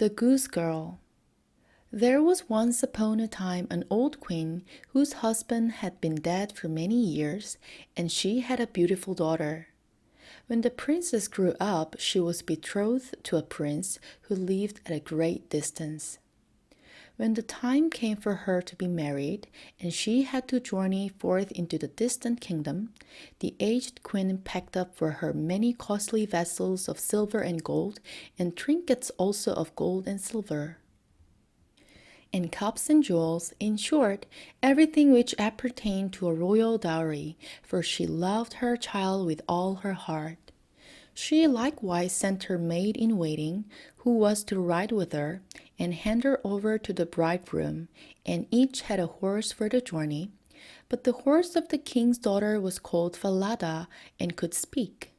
The Goose Girl. There was once upon a time an old queen whose husband had been dead for many years, and she had a beautiful daughter. When the princess grew up, she was betrothed to a prince who lived at a great distance. When the time came for her to be married, and she had to journey forth into the distant kingdom, the aged queen packed up for her many costly vessels of silver and gold, and trinkets also of gold and silver, and cups and jewels, in short, everything which appertained to a royal dowry, for she loved her child with all her heart. She likewise sent her maid in waiting, who was to ride with her, and hand her over to the bridegroom, and each had a horse for the journey. But the horse of the king's daughter was called Falada, and could speak.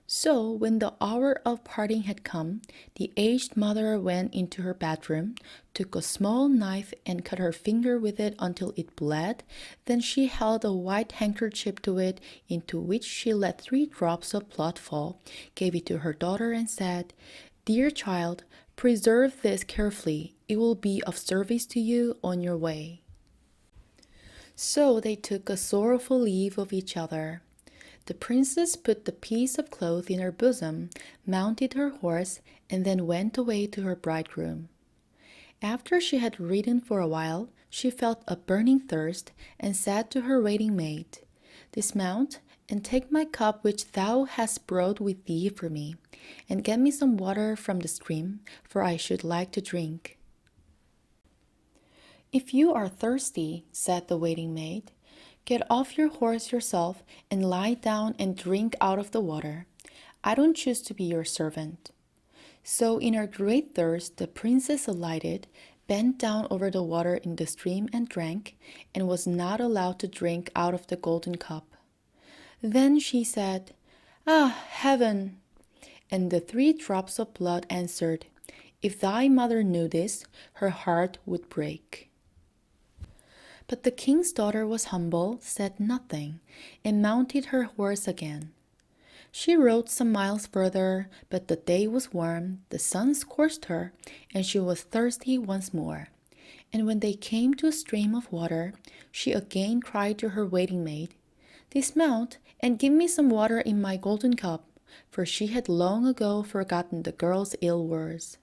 So, when the hour of parting had come, the aged mother went into her bedroom, took a small knife, and cut her finger with it until it bled. Then she held a white handkerchief to it, into which she let 3 drops of blood fall, gave it to her daughter, and said, "Dear child, preserve this carefully. It will be of service to you on your way." So they took a sorrowful leave of each other. The princess put the piece of cloth in her bosom, mounted her horse, and then went away to her bridegroom. After she had ridden for a while, she felt a burning thirst, and said to her waiting maid, "Dismount, and take my cup which thou hast brought with thee for me, and get me some water from the stream, for I should like to drink." "If you are thirsty," said the waiting maid, "get off your horse yourself, and lie down and drink out of the water. I don't choose to be your servant." So in her great thirst the princess alighted, bent down over the water in the stream and drank, and was not allowed to drink out of the golden cup. Then she said, "Ah, heaven!" And the 3 drops of blood answered, "If thy mother knew this, her heart would break." But the king's daughter was humble, said nothing, and mounted her horse again. She rode some miles further, but the day was warm, the sun scorched her, and she was thirsty once more. And when they came to a stream of water, she again cried to her waiting maid, "Dismount, and give me some water in my golden cup," for she had long ago forgotten the girl's ill words.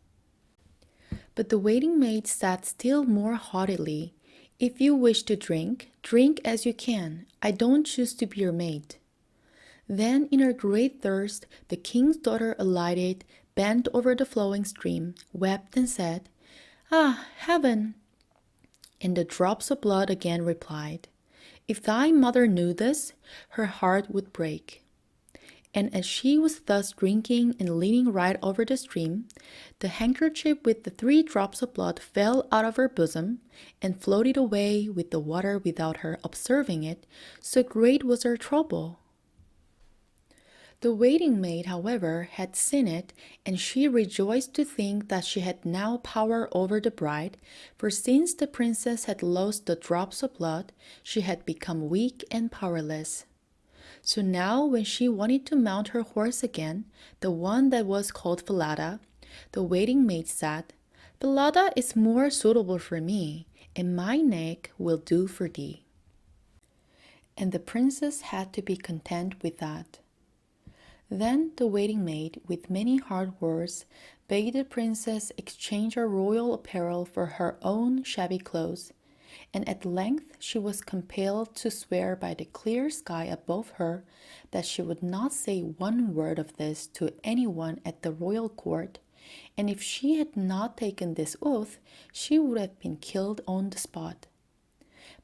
But the waiting maid said still more haughtily, "If you wish to drink, drink as you can. I don't choose to be your maid." Then in her great thirst the king's daughter alighted, bent over the flowing stream, wept, and said, "Ah, heaven!" And the drops of blood again replied, "If thy mother knew this, her heart would break." And as she was thus drinking and leaning right over the stream, the handkerchief with the 3 drops of blood fell out of her bosom, and floated away with the water without her observing it, so great was her trouble. The waiting maid, however, had seen it, and she rejoiced to think that she had now power over the bride, for since the princess had lost the drops of blood, she had become weak and powerless. So now when she wanted to mount her horse again, the one that was called Falada, the waiting maid said, "Falada is more suitable for me, and my neck will do for thee." And the princess had to be content with that. Then the waiting maid, with many hard words, bade the princess exchange her royal apparel for her own shabby clothes, and at length she was compelled to swear by the clear sky above her that she would not say one word of this to anyone at the royal court, and if she had not taken this oath, she would have been killed on the spot.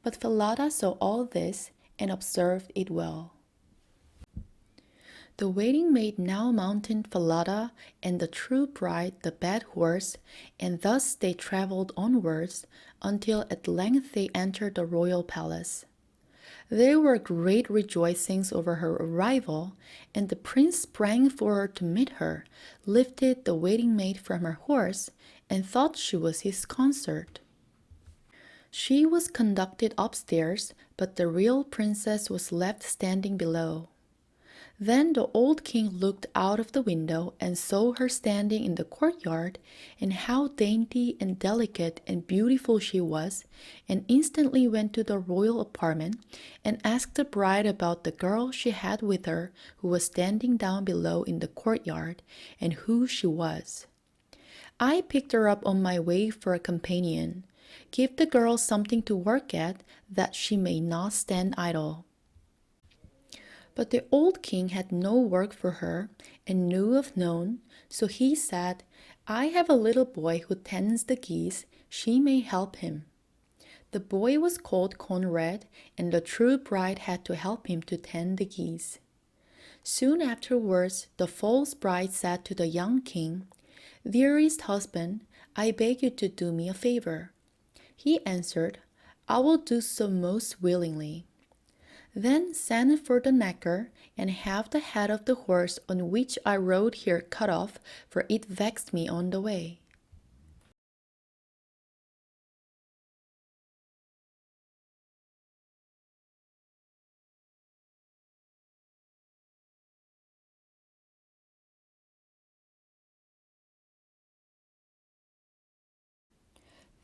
But Falada saw all this and observed it well. The waiting maid now mounted Falada, and the true bride the bed horse, and thus they travelled onwards, until at length they entered the royal palace. There were great rejoicings over her arrival, and the prince sprang forward to meet her, lifted the waiting maid from her horse, and thought she was his consort. She was conducted upstairs, but the real princess was left standing below. Then the old king looked out of the window and saw her standing in the courtyard, and how dainty and delicate and beautiful she was, and instantly went to the royal apartment and asked the bride about the girl she had with her who was standing down below in the courtyard, and who she was. I picked her up on my way for a companion. Give the girl something to work at, that she may not stand idle. But the old king had no work for her, and knew of none, so he said, I have a little boy who tends the geese, she may help him. The boy was called Conrad, and the true bride had to help him to tend the geese. Soon afterwards, the false bride said to the young king, Dearest husband, I beg you to do me a favor. He answered, I will do so most willingly. Then send for the knacker, and have the head of the horse on which I rode here cut off, for it vexed me on the way.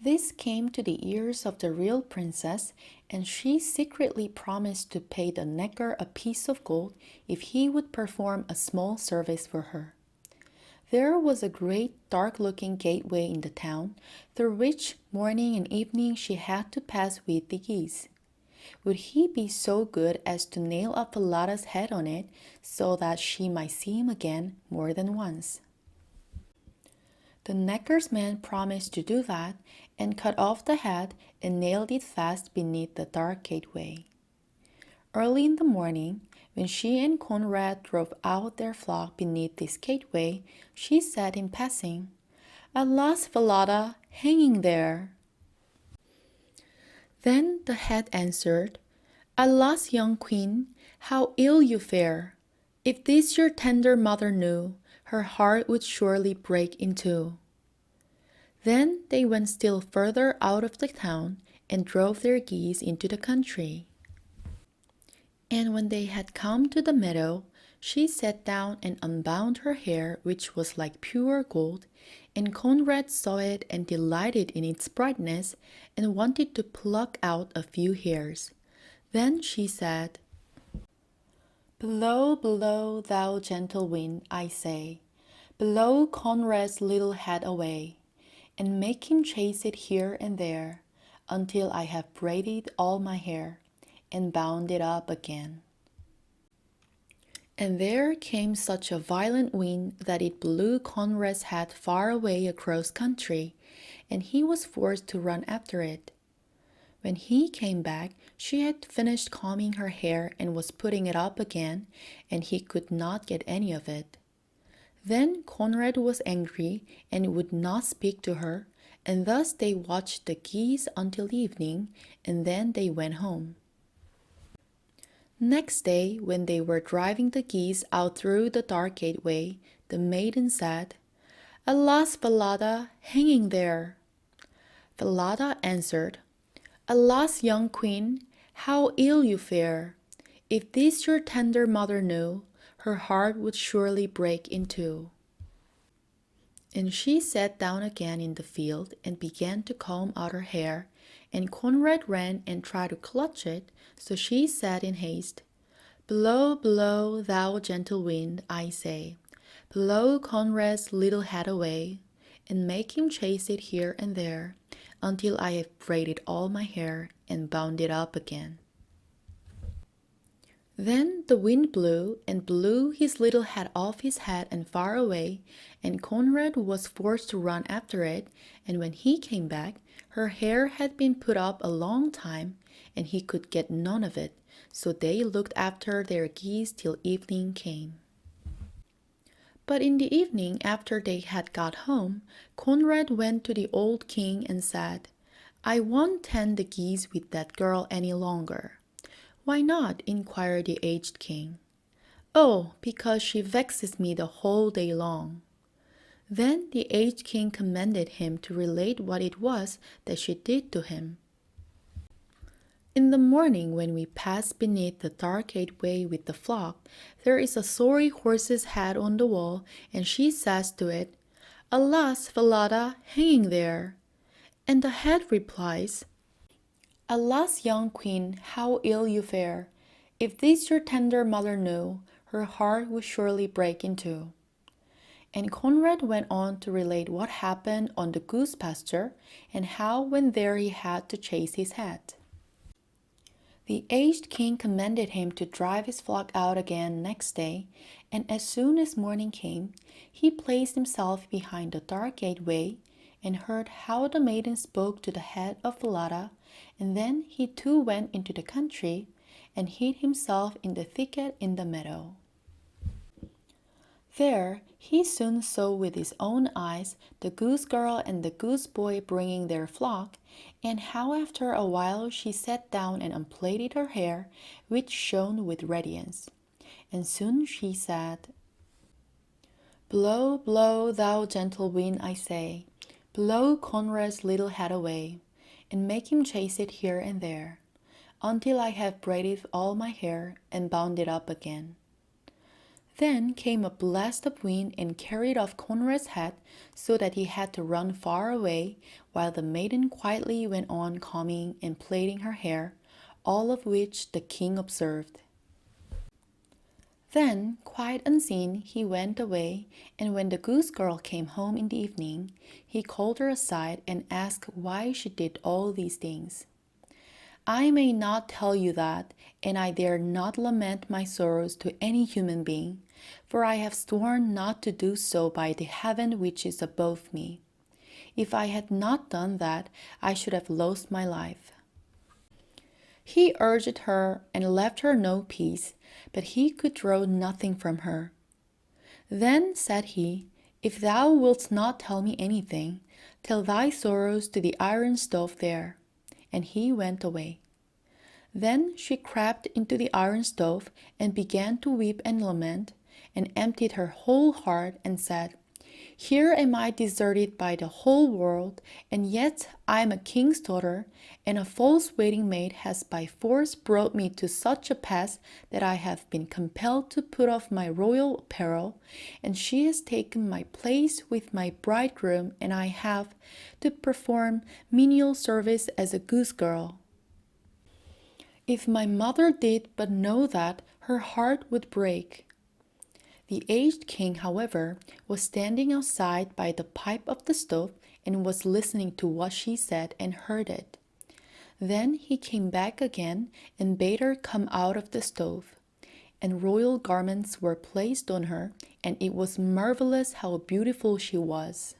This came to the ears of the real princess, and she secretly promised to pay the knacker a piece of gold if he would perform a small service for her. There was a great dark-looking gateway in the town, through which morning and evening she had to pass with the geese. Would he be so good as to nail up Falada's head on it, so that she might see him again more than once? The knacker's man promised to do that, and cut off the head and nailed it fast beneath the dark gateway. Early in the morning, when she and Conrad drove out their flock beneath this gateway, she said in passing, At last, Falada, hanging there. Then the head answered, At last, young queen, how ill you fare! If this your tender mother knew, her heart would surely break in two. Then they went still further out of the town, and drove their geese into the country. And when they had come to the meadow, she sat down and unbound her hair, which was like pure gold, and Conrad saw it and delighted in its brightness, and wanted to pluck out a few hairs. Then she said, Blow, blow, thou gentle wind, I say, blow Conrad's little head away, and make him chase it here and there, until I have braided all my hair, and bound it up again. And there came such a violent wind that it blew Conrad's head far away across country, and he was forced to run after it. When he came back, she had finished combing her hair and was putting it up again, and he could not get any of it. Then Conrad was angry and would not speak to her, and thus they watched the geese until evening, and then they went home. Next day, when they were driving the geese out through the dark gateway, the maiden said, Alas, Falada, hanging there! Falada answered, Alas, young queen, how ill you fare! If this your tender mother knew, her heart would surely break in two. And she sat down again in the field and began to comb out her hair, and Conrad ran and tried to clutch it, so she said in haste, Blow, blow, thou gentle wind, I say, blow Conrad's little head away, and make him chase it here and there, until I have braided all my hair and bound it up again. Then the wind blew and blew his little head off his head and far away, and Conrad was forced to run after it, and when he came back, her hair had been put up a long time, and he could get none of it, so they looked after their geese till evening came. But in the evening, after they had got home, Conrad went to the old king and said, I won't tend the geese with that girl any longer. Why not? Inquired the aged king. Oh, because she vexes me the whole day long. Then the aged king commanded him to relate what it was that she did to him. In the morning, when we pass beneath the dark gateway with the flock, there is a sorry horse's head on the wall, and she says to it, Alas, Falada, hanging there. And the head replies, Alas, young queen, how ill you fare. If this your tender mother knew, her heart would surely break in two. And Conrad went on to relate what happened on the goose pasture and how when there he had to chase his head. The aged king commanded him to drive his flock out again next day, and as soon as morning came, he placed himself behind the dark gateway and heard how the maiden spoke to the head of Falada, and then he too went into the country and hid himself in the thicket in the meadow. There he soon saw with his own eyes the goose girl and the goose boy bringing their flock, and how after a while she sat down and unplaited her hair, which shone with radiance. And soon she said, Blow, blow, thou gentle wind, I say, blow Conrad's little head away, and make him chase it here and there, until I have braided all my hair and bound it up again. Then came a blast of wind and carried off Conrad's head so that he had to run far away, while the maiden quietly went on combing and plaiting her hair, all of which the king observed. Then, quite unseen, he went away, and when the goose girl came home in the evening, he called her aside and asked why she did all these things. I may not tell you that, and I dare not lament my sorrows to any human being, for I have sworn not to do so by the heaven which is above me. If I had not done that, I should have lost my life. He urged her and left her no peace, but he could draw nothing from her. Then said he, If thou wilt not tell me anything, tell thy sorrows to the iron stove there. And he went away. Then she crept into the iron stove and began to weep and lament, and emptied her whole heart and said, Here am I deserted by the whole world, and yet I am a king's daughter, and a false waiting maid has by force brought me to such a pass that I have been compelled to put off my royal apparel, and she has taken my place with my bridegroom, and I have to perform menial service as a goose girl. If my mother did but know that, her heart would break. The aged king, however, was standing outside by the pipe of the stove and was listening to what she said and heard it. Then he came back again and bade her come out of the stove. And royal garments were placed on her, and it was marvelous how beautiful she was.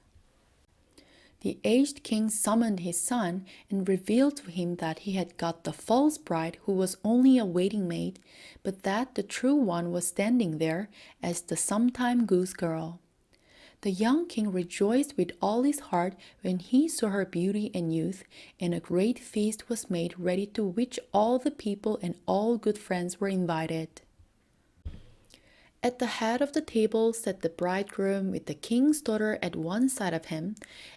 The aged king summoned his son and revealed to him that he had got the false bride who was only a waiting maid, but that the true one was standing there as the sometime goose girl. The young king rejoiced with all his heart when he saw her beauty and youth, and a great feast was made ready to which all the people and all good friends were invited. At the head of the table sat the bridegroom with the king's daughter at one side of him,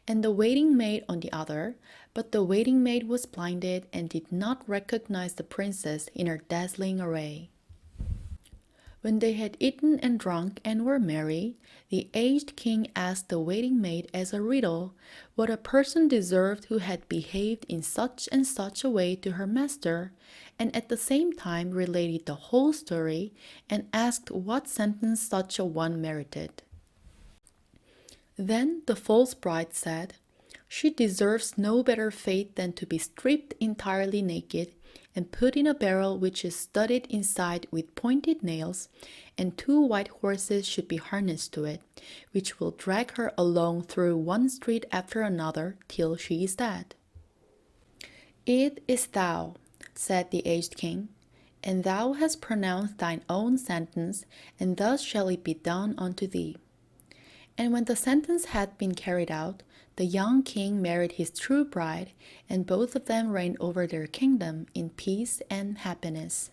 and the waiting maid on the other, but the waiting maid was blinded and did not recognize the princess in her dazzling array. When they had eaten and drunk and were merry, the aged king asked the waiting maid as a riddle what a person deserved who had behaved in such and such a way to her master, and at the same time related the whole story and asked what sentence such a one merited. Then the false bride said, She deserves no better fate than to be stripped entirely naked and put in a barrel which is studded inside with pointed nails, and 2 white horses should be harnessed to it, which will drag her along through one street after another till she is dead. It is thou, said the aged king, and thou hast pronounced thine own sentence, and thus shall it be done unto thee. And when the sentence had been carried out, the young king married his true bride, and both of them reigned over their kingdom in peace and happiness.